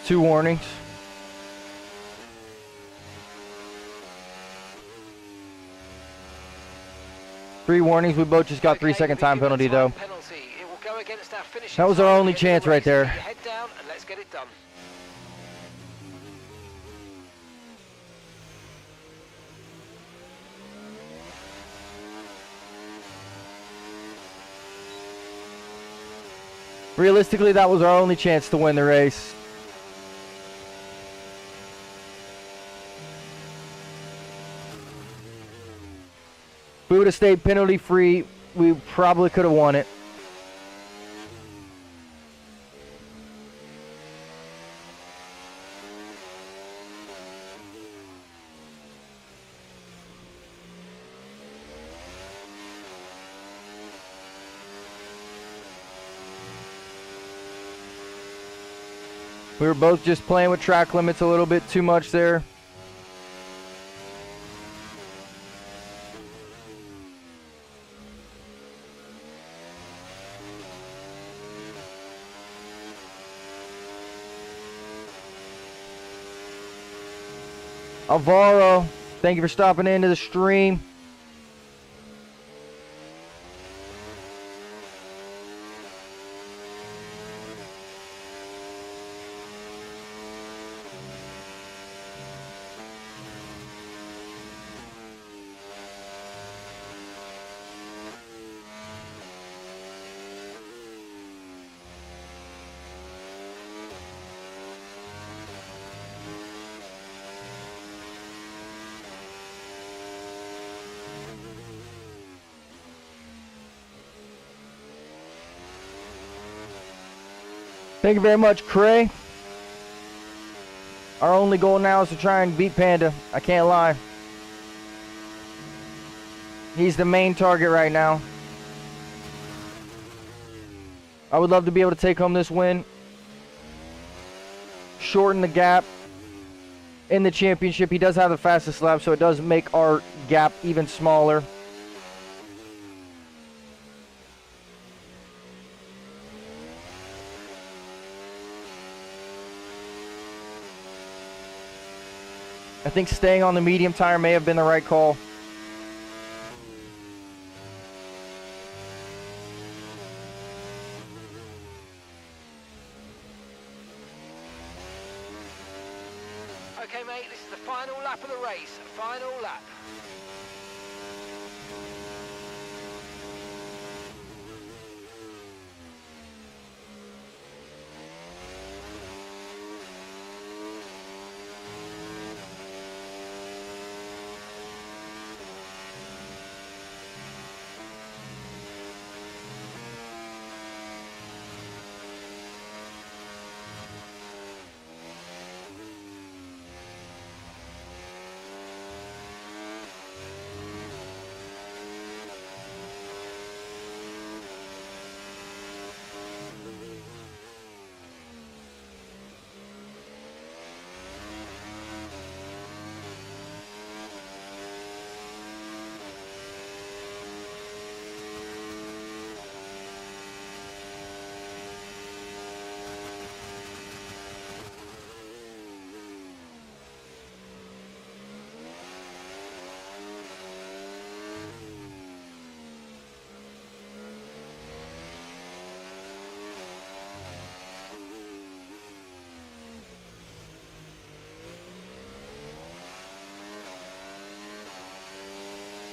Two warnings. Three warnings. We both just got Okay, 3-second we've time given a penalty time though. penalty. It will go against our finishing That was our time only at the end chance of the right race. there. Get your head down and let's get it done. Realistically, that was our only chance to win the race. If we would have stayed penalty free, we probably could have won it. We were both just playing with track limits a little bit too much there. Alvaro, thank you for stopping into the stream. Thank you very much, Cray. Our only goal now is to try and beat Panda. I can't lie. He's the main target right now. I would love to be able to take home this win. Shorten the gap in the championship. He does have the fastest lap, so it does make our gap even smaller. I think staying on the medium tire may have been the right call. Okay, mate, this is the final lap of the race. Final lap.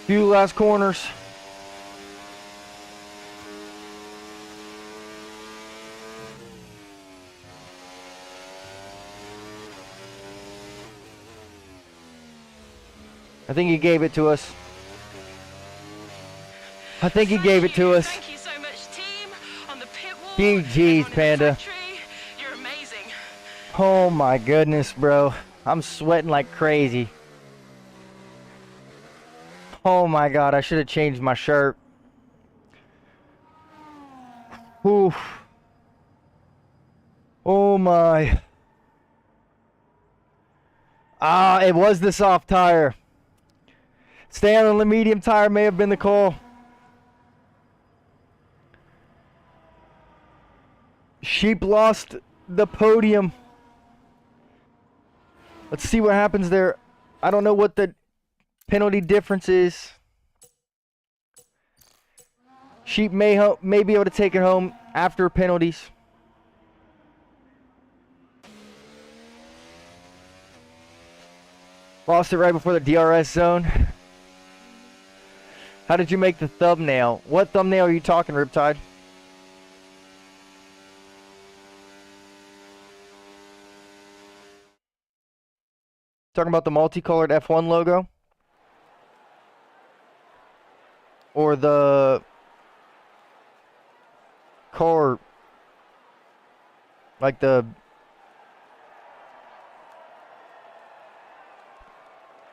Few last corners. I think he gave it to us. I think he gave it to us. Thank you so much, team. On the pit wall. GG's, Panda. Factory, you're amazing. Oh my goodness, bro. I'm sweating like crazy. Oh my god, I should have changed my shirt. Oof. Oh my. Ah, it was the soft tire. Staying on the medium tire may have been the call. Sheep lost the podium. Let's see what happens there. I don't know what the penalty difference is. Sheep may be able to take it home after penalties. Lost it right before the DRS zone. How did you make the thumbnail? What thumbnail are you talking, Riptide? Talking about the multicolored F1 logo? Or the car, like the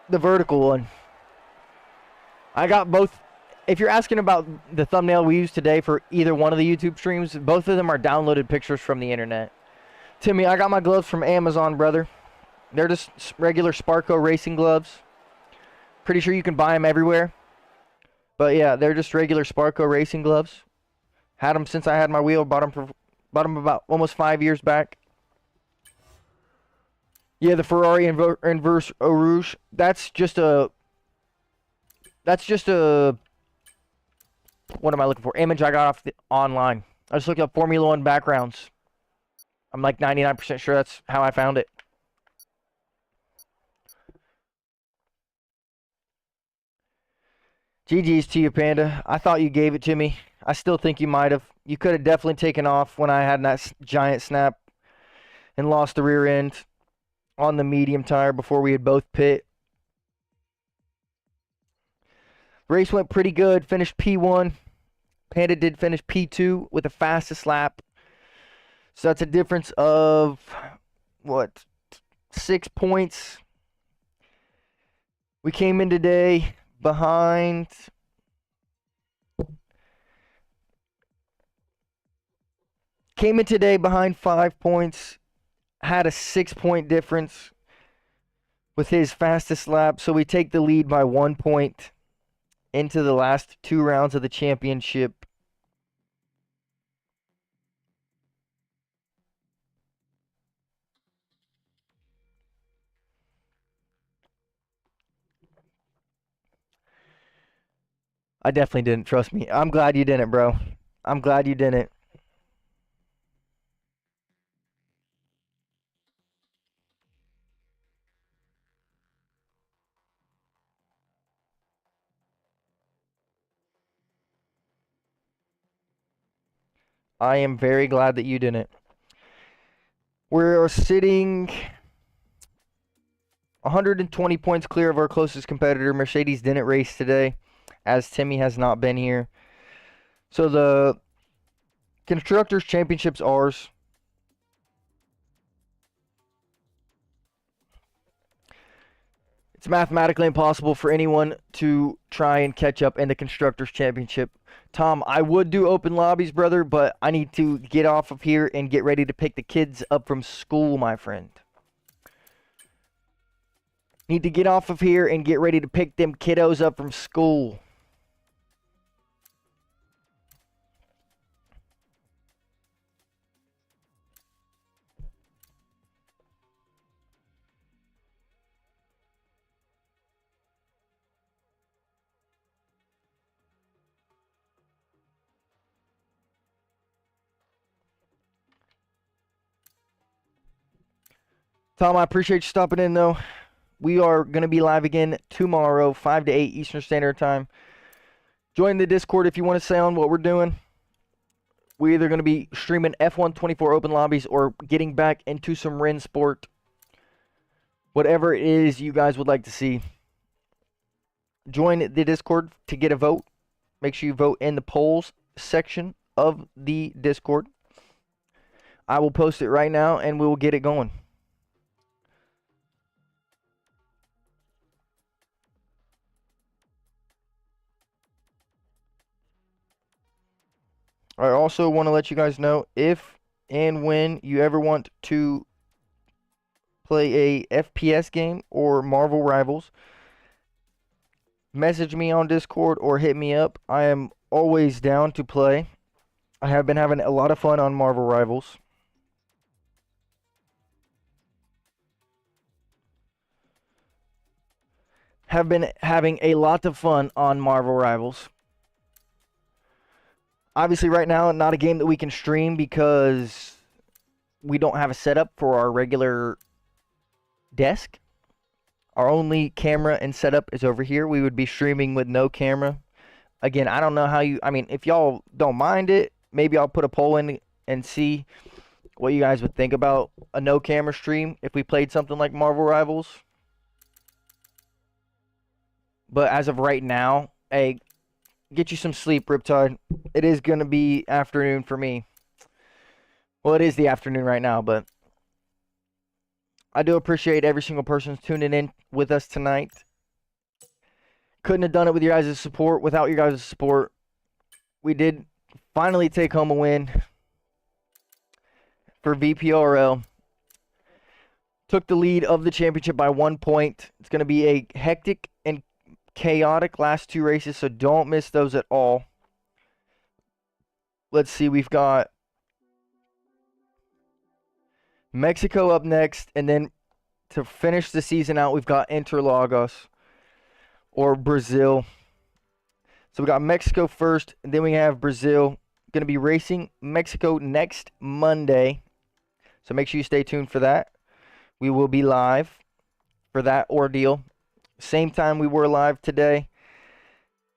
vertical one? I got both. If you're asking about the thumbnail we used today for either one of the YouTube streams, both of them are downloaded pictures from the internet. Timmy, I got my gloves from Amazon, brother. They're just regular Sparco racing gloves. Pretty sure you can buy them everywhere. But yeah, they're just regular Sparco racing gloves. Had them since I had my wheel. Bought them about almost 5 years back. Yeah, the Ferrari Inverse Eau Rouge. That's just a. What am I looking for? Image I got off online. I just looked up Formula One backgrounds. I'm like 99% sure that's how I found it. GG's to you, Panda. I thought you gave it to me. I still think you might have. You could have definitely taken off when I had that giant snap and lost the rear end on the medium tire before we had both pit. Race went pretty good. Finished P1. Panda did finish P2 with the fastest lap. So that's a difference of, what, 6 points. We came in today behind. Came in today behind 5 points. Had a 6-point difference with his fastest lap. So we take the lead by 1 point into the last 2 rounds of the championship. I definitely didn't. Trust me. I'm glad you didn't, bro. I'm glad you didn't. I am very glad that you didn't. We're sitting 120 points clear of our closest competitor. Mercedes didn't race today, as Timmy has not been here. So the Constructors' Championship's ours. It's mathematically impossible for anyone to try and catch up in the Constructors' Championship. Tom, I would do open lobbies, brother, but I need to get off of here and get ready to pick the kids up from school, my friend. Need to get off of here and get ready to pick them kiddos up from school. Tom, I appreciate you stopping in, though. We are going to be live again tomorrow, 5 to 8 Eastern Standard Time. Join the Discord if you want to say on what we're doing. We're either going to be streaming F1 24 open lobbies or getting back into some Ren Sport. Whatever it is you guys would like to see. Join the Discord to get a vote. Make sure you vote in the polls section of the Discord. I will post it right now and we will get it going. I also want to let you guys know if and when you ever want to play a FPS game or Marvel Rivals, message me on Discord or hit me up. I am always down to play. I have been having a lot of fun on Marvel Rivals. Have been having a lot of fun on Marvel Rivals. Obviously, right now, not a game that we can stream because we don't have a setup for our regular desk. Our only camera and setup is over here. We would be streaming with no camera. Again, I don't know how you... I mean, if y'all don't mind it, maybe I'll put a poll in and see what you guys would think about a no-camera stream if we played something like Marvel Rivals. But as of right now, hey, get you some sleep, Riptide. It is going to be afternoon for me. Well, it is the afternoon right now, but I do appreciate every single person tuning in with us tonight. Couldn't have done it with your guys' support. Without your guys' support, we did finally take home a win for VPRL. Took the lead of the championship by 1 point. It's going to be a hectic and chaotic last two races, so don't miss those at all. Let's see, we've got Mexico up next, and then to finish the season out, we've got Interlagos or Brazil. So we got Mexico first, and then we have Brazil. Going to be racing Mexico next Monday, so make sure you stay tuned for that. We will be live for that ordeal. Same time we were live today.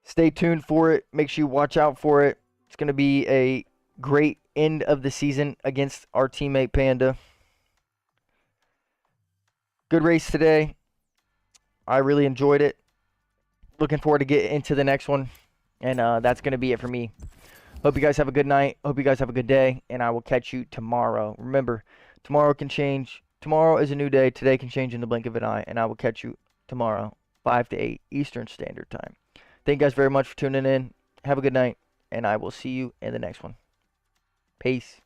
Stay tuned for it. Make sure you watch out for it. It's going to be a great end of the season against our teammate Panda. Good race today. I really enjoyed it. Looking forward to get into the next one. And that's going to be it for me. Hope you guys have a good night. Hope you guys have a good day. And I will catch you tomorrow. Remember, tomorrow can change. Tomorrow is a new day. Today can change in the blink of an eye. And I will catch you tomorrow, 5 to 8 Eastern Standard Time. Thank you guys very much for tuning in. Have a good night, and I will see you in the next one. Peace.